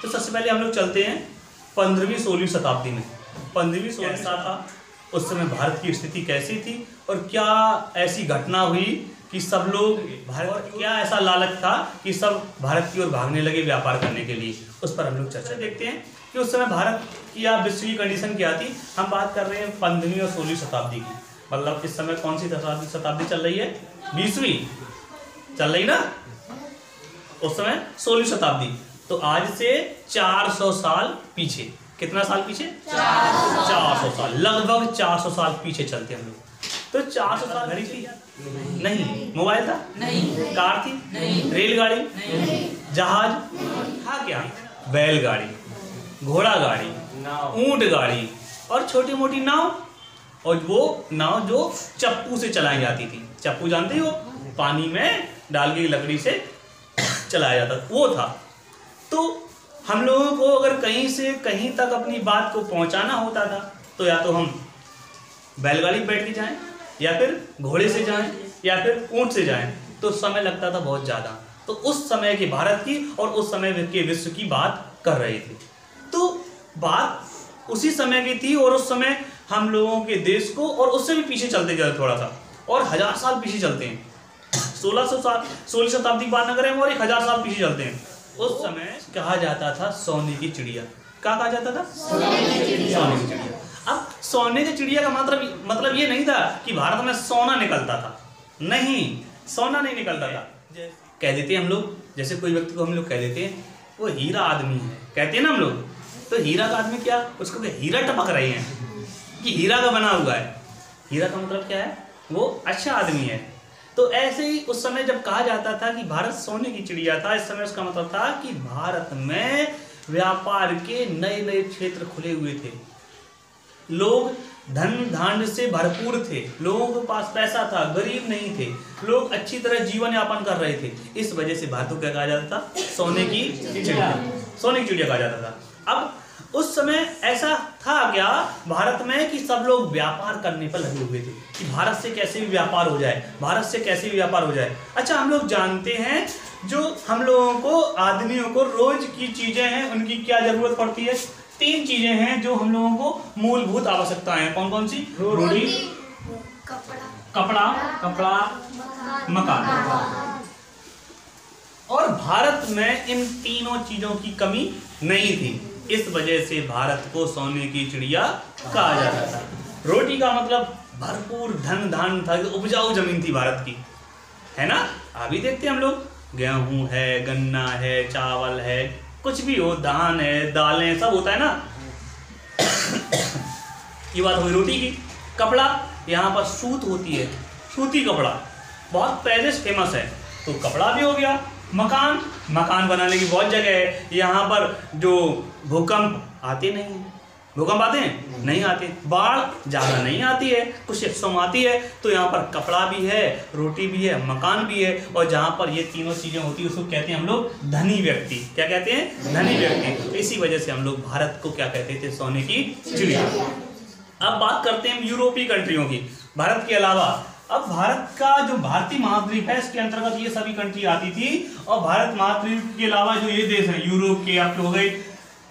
तो सबसे पहले हम लोग चलते हैं 15वीं-16वीं शताब्दी में। 15वीं-16वीं ऐसा था, उस समय भारत की स्थिति कैसी थी और क्या ऐसी घटना हुई कि सब लोग भारत, क्या ऐसा लालच था कि सब भारत की ओर भागने लगे व्यापार करने के लिए, उस पर हम लोग चर्चा देखते हैं कि उस समय भारत की या विश्व की कंडीशन क्या थी। हम बात कर रहे हैं 15वीं और 16वीं शताब्दी की, मतलब इस समय कौन सी शताब्दी चल रही है? 20वीं चल रही ना, उस समय 16वीं शताब्दी। तो आज से 400 साल पीछे, कितना साल पीछे? 400 साल, लगभग 400 साल पीछे चलते हम लोग। तो 400 साल घड़ी थी नहीं, मोबाइल था नहीं, कार थी नहीं, रेलगाड़ी नहीं, जहाज था क्या? बैलगाड़ी, घोड़ा गाड़ी, ऊंट गाड़ी और छोटी मोटी नाव, और वो नाव जो चप्पू से चलाई जाती थी। चप्पू जानते हो, पानी में डाल के लकड़ी से चलाया जाता, वो था। तो हम लोगों को अगर कहीं से कहीं तक अपनी बात को पहुंचाना होता था तो या तो हम बैलगाड़ी पे बैठ के जाएं, या फिर घोड़े से जाएं, या फिर ऊंट से जाएं, तो समय लगता था बहुत ज़्यादा। तो उस समय की भारत की और उस समय के विश्व की बात कर रहे थे। तो बात उसी समय की थी और उस समय हम लोगों के देश को, और उससे भी पीछे चलते जाते थोड़ा सा, और 1000 साल पीछे चलते हैं। 16वीं शताब्दी की बात न करें और 1000 साल पीछे चलते हैं। उस समय कहा जाता था सोने की चिड़िया। क्या कहा जाता था? सोने की चिड़िया। अब सोने की चिड़िया का मतलब ये नहीं था कि भारत में सोना निकलता था, नहीं, सोना नहीं निकलता था। कह देते हम लोग, जैसे कोई व्यक्ति को हम लोग कह देते हैं वो हीरा आदमी है, कहते हैं ना हम लोग, तो हीरा का आदमी क्या, उसको हीरा टपक रहे हैं कि हीरा का बना हुआ है। हीरा का मतलब क्या है? वो अच्छा आदमी है। तो ऐसे ही उस समय जब कहा जाता था कि भारत सोने की चिड़िया था, इस समय उसका मतलब था कि भारत में व्यापार के नए नए क्षेत्र खुले हुए थे, लोग धन धान्य से भरपूर थे, लोगों के पास पैसा था, गरीब नहीं थे, लोग अच्छी तरह जीवन यापन कर रहे थे। इस वजह से भारत को क्या कहा जाता था? सोने की चिड़िया, सोने की चिड़िया कहा जाता था। अब उस समय ऐसा था क्या भारत में कि सब लोग व्यापार करने पर लगे हुए थे कि भारत से कैसे भी व्यापार हो जाए, भारत से कैसे भी व्यापार हो जाए। अच्छा, हम लोग जानते हैं जो हम लोगों को, आदमियों को रोज की चीजें हैं, उनकी क्या जरूरत पड़ती है? 3 चीजें हैं जो हम लोगों को मूलभूत आवश्यकताएं हैं। कौन कौन सी? रोटी, कपड़ा, मकान। और भारत में इन तीनों चीजों की कमी नहीं थी, इस वजह से भारत को सोने की चिड़िया कहा जाता था। रोटी का मतलब भरपूर धन धान्य था, उपजाऊ जमीन थी भारत की, है ना। अभी देखते हैं हम लोग, गेहूं है, गन्ना है, चावल है, कुछ भी हो, धान है, दालें, सब होता है ना। ये बात हुई रोटी की। कपड़ा, यहाँ पर सूत होती है, सूती कपड़ा बहुत पहले से फेमस है, तो कपड़ा भी हो गया। मकान बनाने की बहुत जगह है, यहाँ पर जो भूकंप आते नहीं हैं, भूकंप आते हैं? नहीं आते। बाढ़ ज़्यादा नहीं आती है, कुछ हिस्सों में आती है, तो यहाँ पर कपड़ा भी है, रोटी भी है, मकान भी है। और जहाँ पर ये तीनों चीज़ें होती है उसको कहते हैं हम लोग धनी व्यक्ति। क्या कहते हैं? धनी व्यक्ति। तो इसी वजह से हम लोग भारत को क्या कहते थे? सोने की चिड़िया। अब बात करते हैं यूरोपीय कंट्रियों की, भारत के अलावा। अब भारत का जो भारतीय महाद्वीप है, इसके अंतर्गत ये सभी कंट्री आती थी, और भारत महाद्वीप के अलावा जो ये देश है यूरोप के, आपके हो गए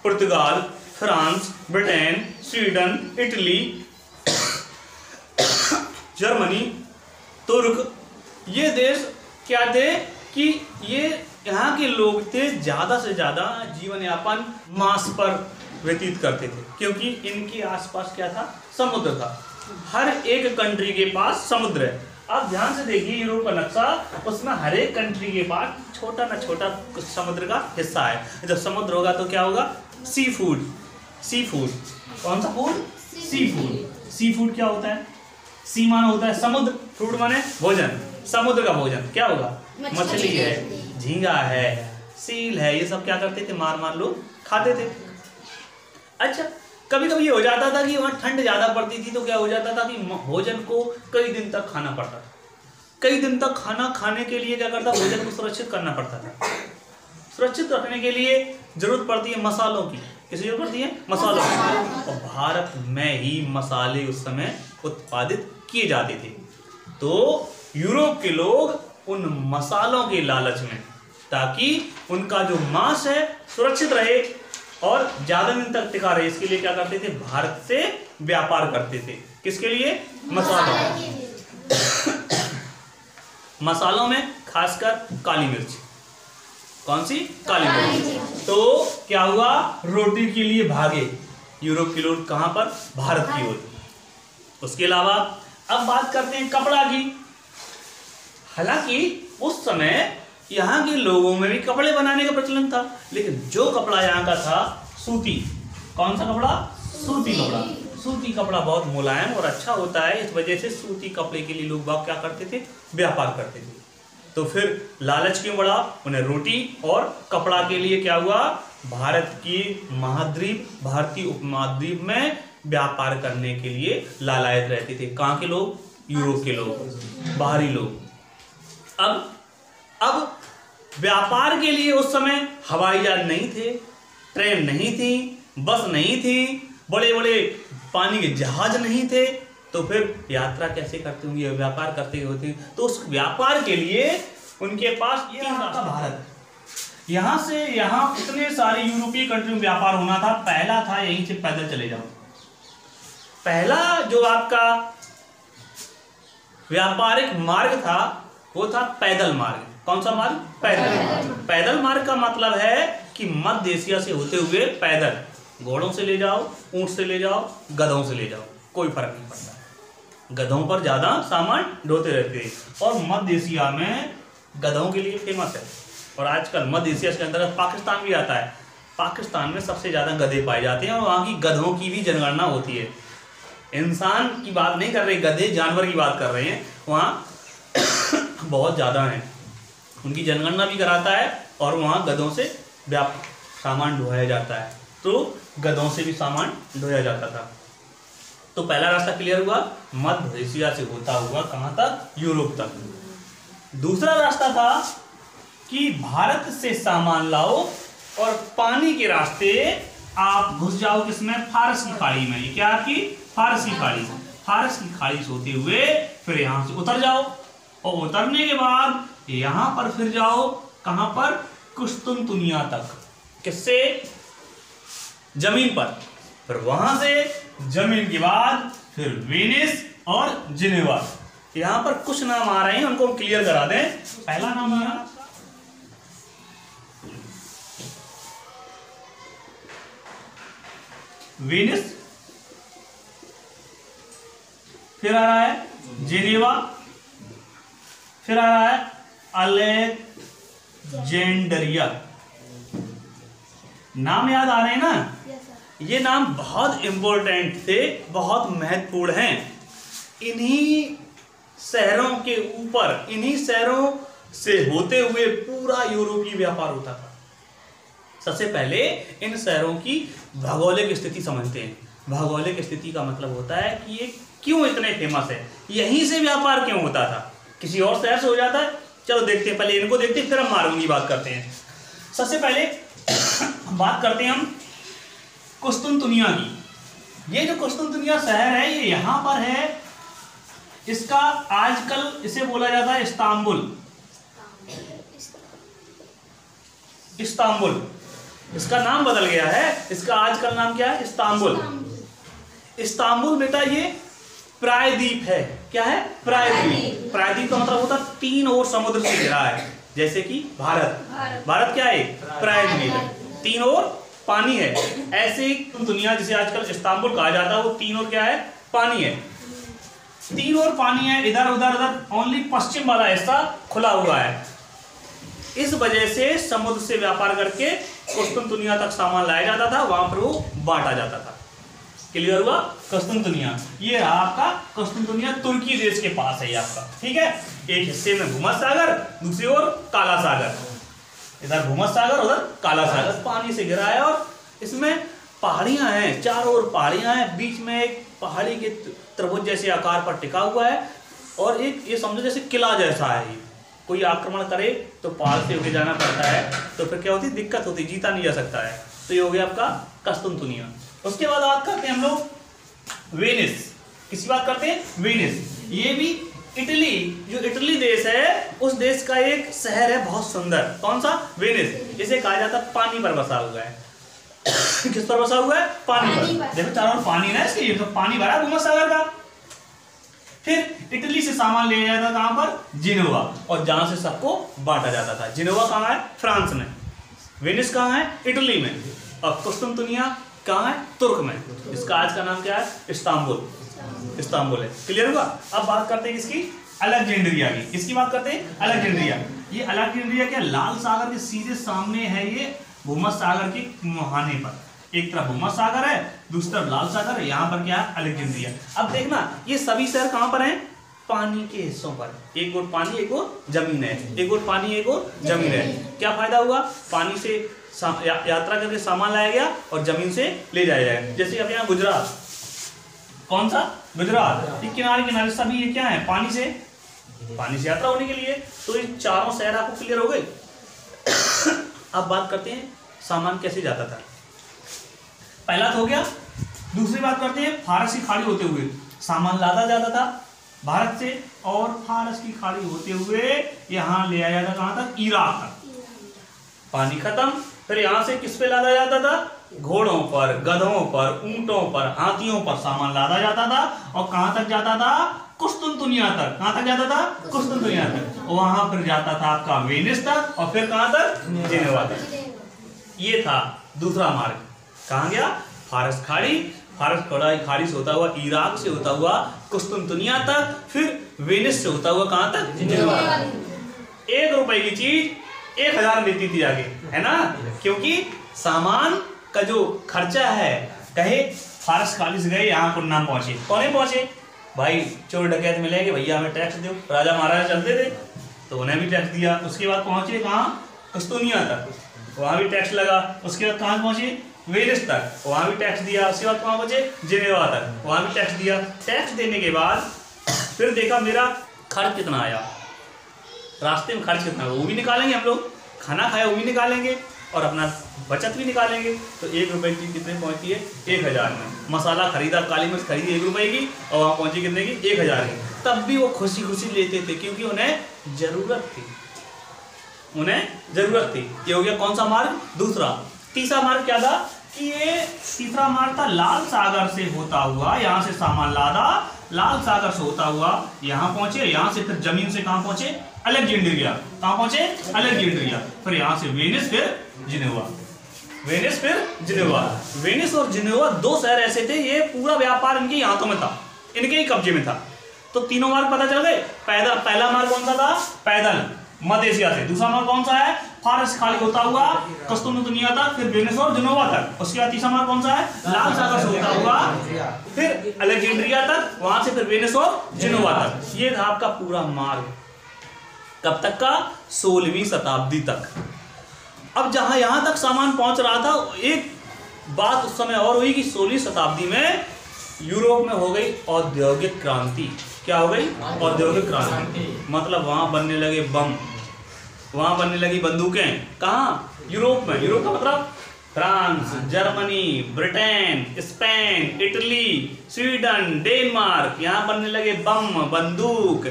Portugal, France, Britain, Sweden, Italy, Germany, तुर्क, ये देश क्या थे कि ये यहाँ के लोग थे ज़्यादा से ज़्यादा जीवन यापन मांस पर व्यतीत करते थे, क्योंकि इनके आसपास क्या था? समुद्र था। हर एक कंट्री के पास समुद्र है। आप ध्यान से देखिए यूरोप का नक्शा, उसमें हर एक कंट्री के पास छोटा ना छोटा समुद्र का हिस्सा है। जब समुद्र होगा तो क्या होगा? Sea food. कौन सा food? Sea food. Sea food क्या होता है? सी माना होता है समुद्र, फूड माने भोजन, समुद्र का भोजन क्या होगा? मछली है, झींगा है, सील है, ये सब क्या करते थे? मार लोग खाते थे। अच्छा, कभी कभी ये हो जाता था कि वहाँ ठंड ज़्यादा पड़ती थी, तो क्या हो जाता था कि भोजन को कई दिन तक खाना पड़ता था। कई दिन तक खाना खाने के लिए क्या करता? भोजन को सुरक्षित करना पड़ता था। सुरक्षित रखने के लिए जरूरत पड़ती है मसालों की। किसकी जरूरत पड़ती है? मसालों की। और भारत में ही मसाले उस समय उत्पादित किए जाते थे। तो यूरोप के लोग उन मसालों के लालच में ताकि उनका जो मांस है सुरक्षित रहे और ज्यादा दिन तक टिका रहे। इसके लिए क्या करते थे, भारत से व्यापार करते थे। किसके लिए, मसालों में खासकर काली मिर्च। कौन सी, काली मिर्च। तो क्या हुआ, रोटी के लिए भागे यूरोप के लोग, कहां पर, भारत की ओर। उसके अलावा अब बात करते हैं कपड़ा की। हालांकि उस समय यहाँ के लोगों में भी कपड़े बनाने का प्रचलन था, लेकिन जो कपड़ा यहाँ का था सूती। कौन सा कपड़ा, सूती कपड़ा। सूती कपड़ा बहुत मुलायम और अच्छा होता है, इस वजह से सूती कपड़े के लिए लोग बाग क्या करते थे, व्यापार करते थे। तो फिर लालच क्यों बढ़ा, उन्हें रोटी और कपड़ा के लिए क्या हुआ, भारत की महाद्वीप, भारतीय उपमहाद्वीप में व्यापार करने के लिए लालायत रहते थे। कहाँ के लोग, यूरोप के लोग, बाहरी लोग। अब व्यापार के लिए उस समय हवाई जहाज नहीं थे, ट्रेन नहीं थी, बस नहीं थी, बड़े बड़े पानी के जहाज नहीं थे, तो फिर यात्रा कैसे करते होंगे, व्यापार करते होते। तो उस व्यापार के लिए उनके पास ये था भारत। यहाँ से यहाँ इतने सारे यूरोपीय कंट्री में व्यापार होना था। पहला था यहीं से पैदल चले जाओ। पहला जो आपका व्यापारिक मार्ग था वो था पैदल मार्ग। कौन सा मार्ग, पैदल मार्ग। पैदल मार्ग का मतलब है कि मध्य एशिया से होते हुए पैदल, घोड़ों से ले जाओ, ऊंट से ले जाओ, गधों से ले जाओ, कोई फर्क नहीं पड़ता। गधों पर ज्यादा सामान ढोते रहते हैं और मध्य एशिया में गधों के लिए फेमस है। और आजकल मध्य एशिया के अंदर पाकिस्तान भी आता है। पाकिस्तान में सबसे ज्यादा गधे पाए जाते हैं और वहाँ की गधों की भी जनगणना होती है। इंसान की बात नहीं कर रहे, गधे जानवर की बात कर रहे हैं। वहाँ बहुत ज़्यादा हैं, उनकी जनगणना भी कराता है और वहाँ गधों से सामान ढोया जाता है। तो गधों से भी सामान ढोया जाता था। तो पहला रास्ता क्लियर हुआ, मध्य एशिया से होता हुआ कहाँ तक, यूरोप तक। दूसरा रास्ता था कि भारत से सामान लाओ और पानी के रास्ते आप घुस जाओ किसमें, फारस की खाड़ी में। ये क्या आपकी, फारस की खाड़ी। फारस की खाड़ी से होते हुए फिर यहाँ से उतर जाओ और उतरने के बाद यहाँ पर फिर जाओ कहाँ पर, कुस्तुनतुनिया तक। किससे, जमीन पर। फिर वहां से जमीन के बाद फिर वेनिस और जिनेवा। यहाँ पर कुछ नाम आ रहे हैं, उनको हम क्लियर करा दें। पहला नाम आ रहा वेनिस, फिर आ रहा है जिनेवा, फिर आ रहा है अलेक्जेंडरिया। नाम याद आ रहे हैं ना, ये नाम बहुत इंपॉर्टेंट थे, बहुत महत्वपूर्ण हैं। इन्हीं शहरों के ऊपर, इन्हीं शहरों से होते हुए पूरा यूरोपीय व्यापार होता था। सबसे पहले इन शहरों की भौगोलिक स्थिति समझते हैं। भौगोलिक स्थिति का मतलब होता है कि ये क्यों इतने फेमस है, यहीं से व्यापार क्यों होता था, किसी और शहर से हो जाता है। चलो देखते हैं, पहले इनको देखते हैं फिर हम मार्गों की बात करते हैं। सबसे पहले बात करते हैं हम कुस्तुनतुनिया की। ये जो कुस्तुनतुनिया शहर है ये यहाँ पर है। इसका आजकल इसे बोला जाता है इस्तांबुल। इस्तांबुल इसका नाम बदल गया है, इसका आजकल नाम क्या है, इस्तांबुल। इस्तांबुल बेटा ये प्रायद्वीप है। क्या है, प्रायद्वीप। प्रायद्वीप का मतलब होता है तीन ओर समुद्र से घिरा है। जैसे कि भारत क्या है, प्रायद्वीप है, तीन ओर पानी है। ऐसे ही दुनिया जिसे आजकल इस्तांबुल कहा जाता है वो तीन ओर क्या है, पानी है। तीन ओर पानी है, इधर उधर उधर ओनली पश्चिम वाला हिस्सा खुला हुआ है। इस वजह से समुद्र से व्यापार करके कुस्तुनतुनिया तक सामान लाया जाता था, वहां पर वो बांटा जाता था। क्लियर हुआ, कुस्तुनतुनिया। ये आपका कुस्तुनतुनिया तुर्की देश के पास है आपका, ठीक है। एक हिस्से में भूमध्य सागर, दूसरी ओर काला सागर। इधर भूमध्य सागर, उधर काला सागर, पानी से घिरा है और इसमें पहाड़ियां हैं, चारों ओर पहाड़ियां हैं, बीच में एक पहाड़ी के त्रिभुज जैसे आकार पर टिका हुआ है और एक ये समझो जैसे किला जैसा है। कोई आक्रमण करे तो पहाड़ से होके जाना पड़ता है, तो फिर क्या होती है, दिक्कत होती है, जीता नहीं जा सकता है। तो ये हो गया आपका कुस्तुनतुनिया। उसके बाद बात करते हैं हम लोग वेनिस। किसी बात करते हैं, वेनिस। ये भी इटली, जो इटली देश है उस देश का एक शहर है बहुत सुंदर, कौन सा? वेनिस। इसे कहा जाता है पानी पर बसा हुआ है। किस पर बसा हुआ है? पानी पर। देखो चारों ओर पानी ना, इसके ये तो पानी भरा भूमध्य सागर का। फिर इटली से सामान ले जाता था कहां पर? जिनेवा, और जहां से सबको बांटा जाता था। जिनेवा कहां है? फ्रांस में। वेनिस कहां है? इटली में। और कुस्तुनतुनिया कहां है? तुर्क में। इसका आज का नाम क्या है? इस्तांबुल। इस्तांबुल है। क्लियर हुआ? अब बात करते हैं इसकी अलेक्जेंड्रिया की। इसकी बात करते हैं अलेक्जेंड्रिया। ये अलेक्जेंड्रिया क्या? लाल सागर के सीधे सामने है ये, भूमध्य सागर के मुहाने पर। एक तरफ भूमध्य सागर है, दूसरी तरफ लाल सागर है। यहाँ पर क्या है? अलेक्जेंड्रिया। अब देखना ये सभी शहर कहाँ पर हैं? पानी के हिस्सों पर। एक ओर पानी, एक ओर जमीन है। एक ओर पानी, एक ओर जमीन है। क्या फायदा हुआ? पानी से यात्रा करके सामान लाया गया और जमीन से ले जाया जाएगा। जैसे अब यहाँ गुजरात, कौन सा? गुजरात। ये किनारे किनारे सभी ये क्या है? पानी से यात्रा होने के लिए। तो ये चारों शहर आपको क्लियर हो गए। अब बात करते हैं सामान कैसे जाता था। पहला तो हो गया। दूसरी बात करते हैं फारस की खाड़ी होते हुए सामान लादा जाता था भारत से, और फारस की खाड़ी होते हुए यहाँ ले आया जाता कहां तक? इराक तक। पानी खत्म, फिर यहाँ से किस पे लादा जाता था? घोड़ों पर, गधों पर, ऊंटों पर, हाथियों पर सामान लादा जाता था। और कहां तक जाता था? कुस्तुनतुनिया तक। कहां तक जाता था? कुस्तुनतुनिया तक। वहां फिर जाता था आपका वेनिस तक, और फिर कहां तक? जिनेवा तक। ये था दूसरा मार्ग। कहां गया? फारस खाड़ी। फारस खाड़ी से होता हुआ इराक से होता हुआ कुस्तुनतुनिया तक, फिर वेनिस से होता हुआ कहां तक? जिनेवा तक। 1 रुपए की चीज 1000 मिलती थी आगे, है ना? क्योंकि सामान का जो खर्चा है, कहे फारस खाड़ी से गए यहाँ कुन्नाम पहुंचे, कौन पहुंचे? भाई चोर डकैत मिले कि भैया हमें टैक्स दो। राजा महाराजा चलते थे तो उन्हें भी टैक्स दिया। उसके बाद पहुंचे कहाँ? कुस्तुनिया तक, वहां भी टैक्स लगा। उसके बाद कहाँ पहुंचे? वेनिस तक, वहां भी टैक्स दिया। उसके बाद कहाँ पहुंचे? जिनेवा तक, वहां भी टैक्स दिया। टैक्स देने के बाद फिर देखा मेरा खर्च कितना आया, रास्ते में खर्च कितना, वो भी निकालेंगे हम लोग। खाना खाया वो भी निकालेंगे और अपना बचत भी निकालेंगे। तो 1 रुपए की कितने पहुंचती है? 1000 में। मसाला खरीदा, काली मिर्च खरीदी 1 रुपए की, और वहाँ पहुंची कितने की? 1000 की। तब भी वो खुशी खुशी लेते थे, क्योंकि उन्हें जरूरत थी। उन्हें जरूरत थी। ये हो गया कौन सा मार्ग? दूसरा। तीसरा मार्ग क्या था? कि ये तीसरा मार्ग था लाल सागर से होता हुआ, यहाँ से सामान लादा, लाल सागर से होता हुआ यहाँ पहुंचे। यहाँ से फिर जमीन से कहाँ पहुंचे? अलेक्जेंड्रिया। कहाँ पहुंचे? अलेक्जेंड्रिया। फिर यहाँ से वेनिस, फिर जिनेवा। वेनिस फिर जिनेवा। वेनिस और जिनेवा 2 शहर ऐसे थे, ये पूरा व्यापार इनके हाथों में था, इनके ही कब्जे में था। तो तीनों मार्ग पता चल गए। पहला मार्ग कौन सा था? पैदल मध्य एशिया से। दूसरा मार्ग कौन सा है? फारस खाड़ी होता हुआ कुस्तुनतुनिया तक, फिर वेनिस और जिनेवा तक। उसके बाद तीसरा मार्ग कौन सा है? लाल सागर से होता हुआ फिर अलेक्जेंड्रिया तक, वहां से फिर वेनिस और जिनेवा तक। ये था आपका पूरा मार्ग। कब तक का? 16वीं शताब्दी तक। अब जहां यहां तक सामान पहुंच रहा था, एक बात उस समय और हुई कि 16वीं शताब्दी में यूरोप में हो गई औद्योगिक क्रांति। क्या हो गई? औद्योगिक क्रांति। मतलब वहां बनने लगे बम, वहां बनने लगी बंदूकें। कहाँ? यूरोप में। यूरोप का मतलब France, Germany, Britain, Spain, Italy, Sweden, Denmark. यहाँ बनने लगे बम, बंदूक,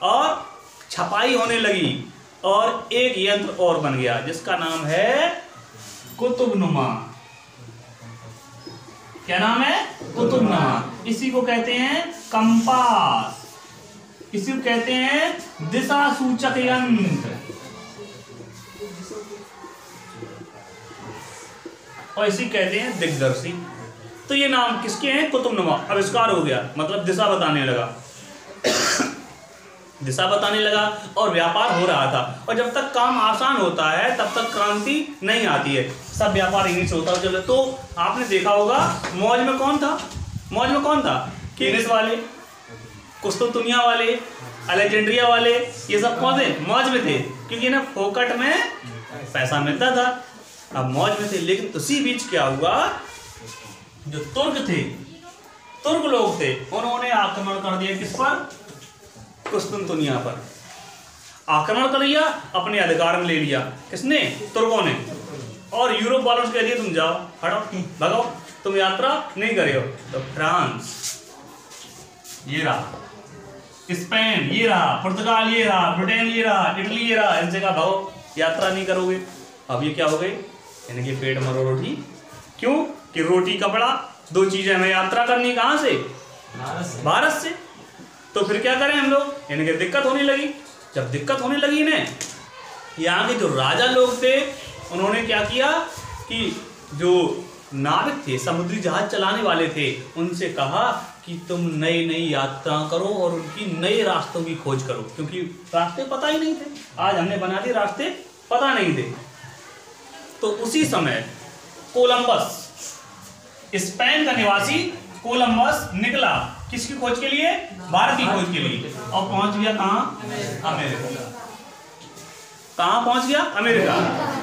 और छपाई होने लगी। और एक यंत्र और बन गया जिसका नाम है कुतुबनुमा। क्या नाम है? कुतुबनुमा। इसी को कहते हैं कंपास, इसी को कहते हैं दिशा सूचक यंत्र, और इसी कहते हैं दिग्दर्शी। तो ये नाम किसके हैं? कुतुबनुमा। आविष्कार हो गया, मतलब दिशा बताने लगा। दिशा बताने लगा और व्यापार हो रहा था। और जब तक काम आसान होता है तब तक क्रांति नहीं आती है। सब व्यापार इन्हीं से होता है। तो आपने देखा होगा मौज में कौन था? मौज में कौन था? वेनिस वाले, कुस्तुनतुनिया वाले, अलेक्जेंड्रिया वाले, ये सब कौन थे? मौज में थे, क्योंकि ना फोकट में पैसा मिलता था। अब मौज में थे। लेकिन उसी बीच क्या हुआ? जो तुर्क थे, तुर्क लोग थे, उन्होंने आक्रमण कर दिया। किस पर? कुस्तुनतुनिया पर आक्रमण कर लिया, अपने अधिकार में ले लिया। किसने? तुर्कों ने। और यूरोप वालों से कह दिया तुम जाओ, हटो, भगाओ, तुम यात्रा नहीं करे हो। तो फ्रांस ये रहा, स्पेन ये रहा, पुर्तगाल ये रहा, ब्रिटेन ये रहा, इटली ये रहा, इनसे कहा भाव यात्रा नहीं करोगे। अब ये क्या हो गई, इनके पेट मरो रोटी। क्यों कि रोटी कपड़ा दो चीजें हमें यात्रा करनी कहाँ से, भारत से। तो फिर क्या करें हम लोग, इनके दिक्कत होने लगी। जब दिक्कत होने लगी इन्हें, यहाँ के जो राजा लोग थे उन्होंने क्या किया कि जो नाविक थे, समुद्री जहाज चलाने वाले थे, उनसे कहा कि तुम नई नई यात्रा करो और उनकी नए रास्तों की खोज करो, क्योंकि रास्ते पता ही नहीं थे। आज हमने बना दिए, रास्ते पता नहीं थे। तो उसी समय कोलंबस, स्पेन का निवासी कोलंबस निकला किसकी खोज के लिए, भारत की खोज के लिए, और पहुंच गया कहाँ, अमेरिका। कहाँ पहुंच गया, अमेरिका।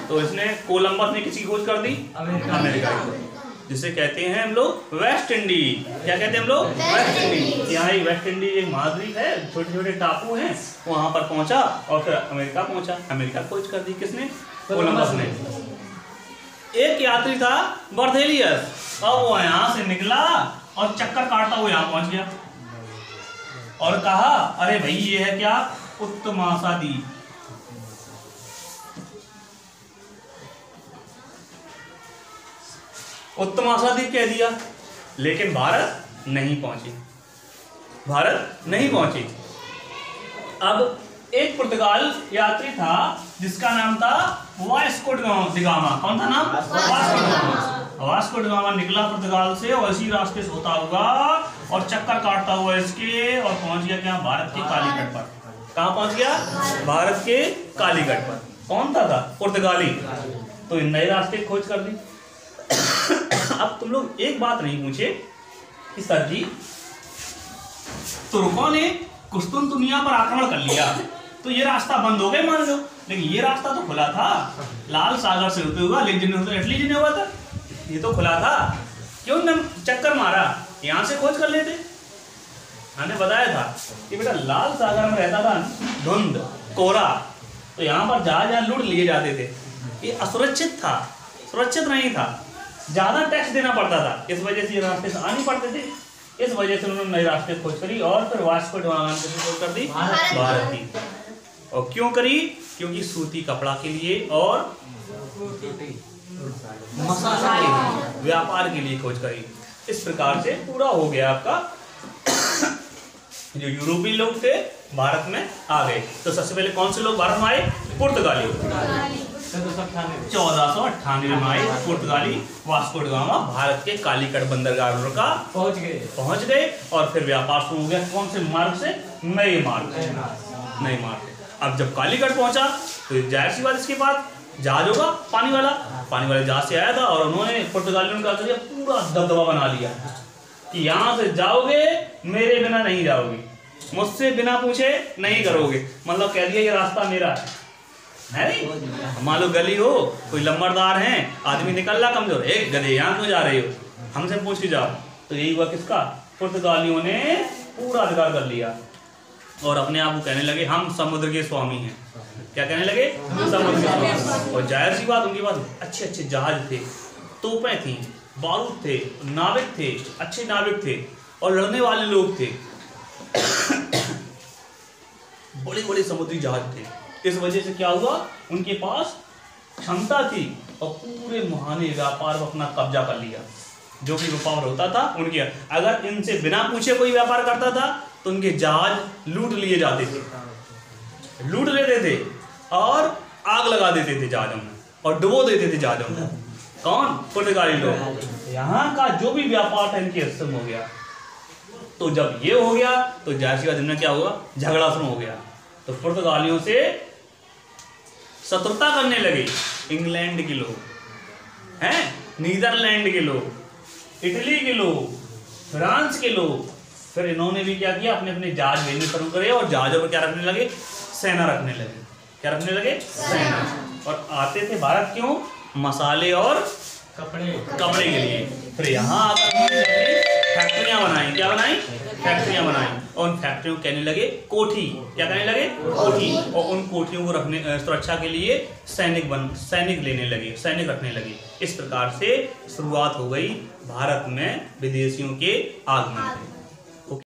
तो इसने कोलंबस ने किसकी खोज कर दी, अमेरिका की, जिसे कहते हैं हम लोग वेस्ट इंडीज। क्या कहते हैं हम लोग, वेस्ट इंडीज। यहाँ एक वेस्ट इंडीज एक महाद्वीप है, छोटे छोटे टापू हैं, वहां पर पहुंचा और फिर अमेरिका पहुंचा। अमेरिका खोज कर दी किसने, कोलंबस ने। एक यात्री था बर्थेलियस, और वो यहाँ से निकला और चक्कर काटता हुआ यहाँ पहुंच गया और कहा अरे भाई ये है क्या, उत्तमाशा द्वीप। उत्तमाशा द्वीप कह दिया, लेकिन भारत नहीं पहुंची, भारत नहीं पहुंची। अब एक पुर्तगाल यात्री था जिसका नाम था वास्को डी गामा। कौन था नाम, Vasco D gamma. Vasco D gamma निकला पुर्तगाल से और इसी रास्ते से होता हुआ और चक्कर काटता हुआ इसके, और पहुंच गया क्या, भारत के कालीकट पर। कहाँ पहुंच गया, भारत के कालीकट पर। कौन था पुर्तगाली। तो इन नए रास्ते खोज कर दी। अब तुम लोग एक बात नहीं पूछे कि सर जी तुर्कों ने कुस्तुनतुनिया पर आक्रमण कर लिया तो ये रास्ता बंद हो गए मान लो, लेकिन ये रास्ता तो खुला था, लाल सागर से होते हुआ इटली जिन्हें हुआ था, ये तो खुला था, क्यों न चक्कर मारा, यहाँ से खोज कर लेते। मैंने बताया था कि बेटा लाल सागर में रहता था धुंध कोहरा, तो यहाँ पर जहाज लूट लिए जाते थे, ये असुरक्षित था, सुरक्षित नहीं था, ज्यादा टैक्स देना पड़ता था, इस वजह से ये रास्ते से आ नहीं पड़ते थे। इस वजह से उन्होंने नए रास्ते खोज करी और फिर वास्को डी गामा की खोज कर दी भारत की। और क्यों करी, क्योंकि सूती कपड़ा के लिए और मसाला के लिए, व्यापार के लिए खोज करी। इस प्रकार से पूरा हो गया आपका। जो यूरोपीय लोग थे भारत में आ गए। तो सबसे पहले कौन से लोग भारत में आए, पुर्तगाली। 1498 में आए पुर्तगाली वास्को डी गामा भारत के कालीकट बंदरगाह का पहुंच गए और फिर व्यापार शुरू हो गया। कौन से मार्ग से, नए मार्ग से। अब जब कालीकट पहुंचा तो जाहिर सी बात इसके बाद जहाज होगा पानी वाला जहाज से आया था और उन्होंने पुर्तगालियों ने क्या पूरा दबदबा बना लिया कि यहाँ से जाओगे मेरे बिना नहीं जाओगे, मुझसे बिना पूछे नहीं करोगे। मतलब कह दिया ये रास्ता मेरा है नहीं। मान लो गली हो, कोई लंबरदार है, आदमी निकल रहा कमजोर, एक गधे यहाँ क्यों जा रहे हो, हमसे पूछ के जाओ। तो यही हुआ किसका, पुर्तगालियों ने पूरा अधिकार कर लिया और अपने आप को कहने लगे हम समुद्र के स्वामी हैं। क्या कहने लगे, समुद्र के स्वामी। और जाहिर सी बात उनके पास अच्छे अच्छे जहाज थे, तोपें थी, बारूद थे, नाविक थे, अच्छे नाविक थे और लड़ने वाले लोग थे, बड़े बड़े समुद्री जहाज थे। इस वजह से क्या हुआ, उनके पास क्षमता थी और पूरे मुहाने व्यापार में अपना कब्जा कर लिया। जो भी व्यापार होता था उनके, अगर इनसे बिना पूछे कोई व्यापार करता था तो उनके जहाज लूट लिए जाते थे, लूट लेते थे और आग लगा देते थे जहाजों में और डुबो देते थे जहाजों में। कौन, पुर्तगाली लोग। यहाँ का जो भी व्यापार था इनके हिस्से में हो गया। तो जब ये हो गया तो जाहिर सी बात इनमें क्या हुआ, झगड़ा शुरू हो गया। तो पुर्तगालियों से शत्रुता करने लगे इंग्लैंड के लोग हैं, नीदरलैंड के लोग, इटली के लोग, फ्रांस के लोग। फिर इन्होंने भी क्या किया, अपने अपने जहाज भेजने शुरू करे और जहाजों पर क्या रखने लगे, सेना रखने लगे। क्या रखने लगे, सेना। और आते थे भारत क्यों, मसाले और कपड़े के लिए। फिर यहाँ आकर फैक्ट्रियां बनाई। क्या बनाई, फैक्ट्रियां बनाई और उन फैक्ट्रियों को कहने लगे कोठी। क्या कहने लगे, कोठी। और उन कोठियों को रखने, सुरक्षा के लिए सैनिक लेने लगे, सैनिक रखने लगे। इस प्रकार से शुरुआत हो गई भारत में विदेशियों के आगमन की।